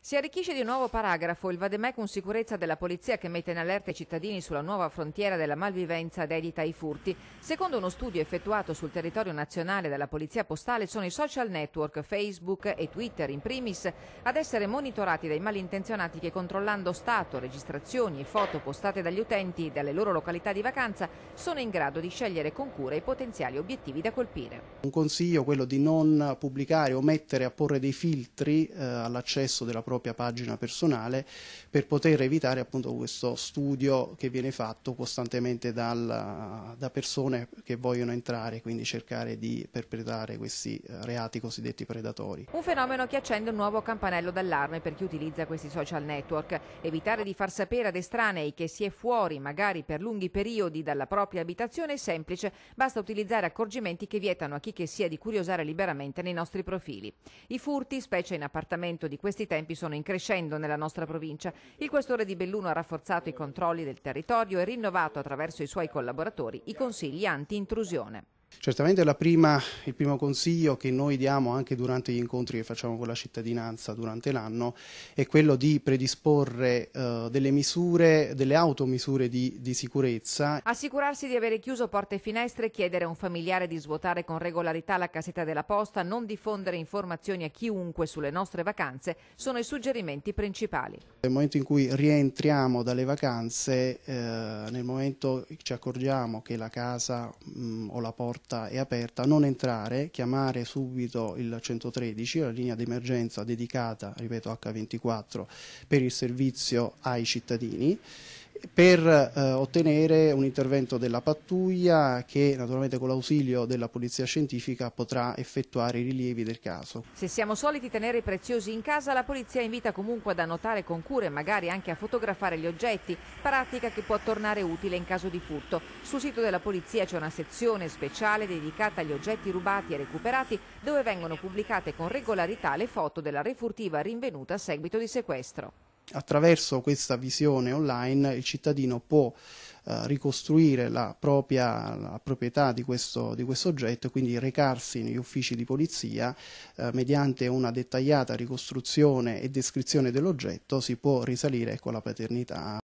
Si arricchisce di un nuovo paragrafo, il vademecum sicurezza della polizia che mette in allerta i cittadini sulla nuova frontiera della malvivenza dedita ai furti. Secondo uno studio effettuato sul territorio nazionale dalla polizia postale sono i social network, Facebook e Twitter in primis, ad essere monitorati dai malintenzionati che controllando stato, registrazioni e foto postate dagli utenti dalle loro località di vacanza sono in grado di scegliere con cura i potenziali obiettivi da colpire. Un consiglio è quello di non pubblicare o mettere a porre dei filtri all'accesso della propria pagina personale per poter evitare appunto questo studio che viene fatto costantemente da persone che vogliono entrare, quindi cercare di perpetrare questi reati cosiddetti predatori. Un fenomeno che accende un nuovo campanello d'allarme per chi utilizza questi social network. Evitare di far sapere ad estranei che si è fuori, magari per lunghi periodi, dalla propria abitazione è semplice, basta utilizzare accorgimenti che vietano a chi che sia di curiosare liberamente nei nostri profili. I furti, specie in appartamento di questi tempi, sono in crescendo nella nostra provincia. Il questore di Belluno ha rafforzato i controlli del territorio e rinnovato attraverso i suoi collaboratori i consigli anti-intrusione. Certamente il primo consiglio che noi diamo anche durante gli incontri che facciamo con la cittadinanza durante l'anno è quello di predisporre delle automisure di sicurezza. Assicurarsi di avere chiuso porte e finestre, chiedere a un familiare di svuotare con regolarità la cassetta della posta, non diffondere informazioni a chiunque sulle nostre vacanze sono i suggerimenti principali. Nel momento in cui rientriamo dalle vacanze, nel momento ci accorgiamo che la casa o la porta è aperta, non entrare, chiamare subito il 113, la linea d'emergenza dedicata, ripeto, H24 per il servizio ai cittadini, per ottenere un intervento della pattuglia che naturalmente con l'ausilio della polizia scientifica potrà effettuare i rilievi del caso. Se siamo soliti tenere i preziosi in casa, la polizia invita comunque ad annotare con cura e magari anche a fotografare gli oggetti, pratica che può tornare utile in caso di furto. Sul sito della polizia c'è una sezione speciale dedicata agli oggetti rubati e recuperati, dove vengono pubblicate con regolarità le foto della refurtiva rinvenuta a seguito di sequestro. Attraverso questa visione online il cittadino può ricostruire la proprietà di questo oggetto e quindi recarsi negli uffici di polizia mediante una dettagliata ricostruzione e descrizione dell'oggetto si può risalire alla paternità.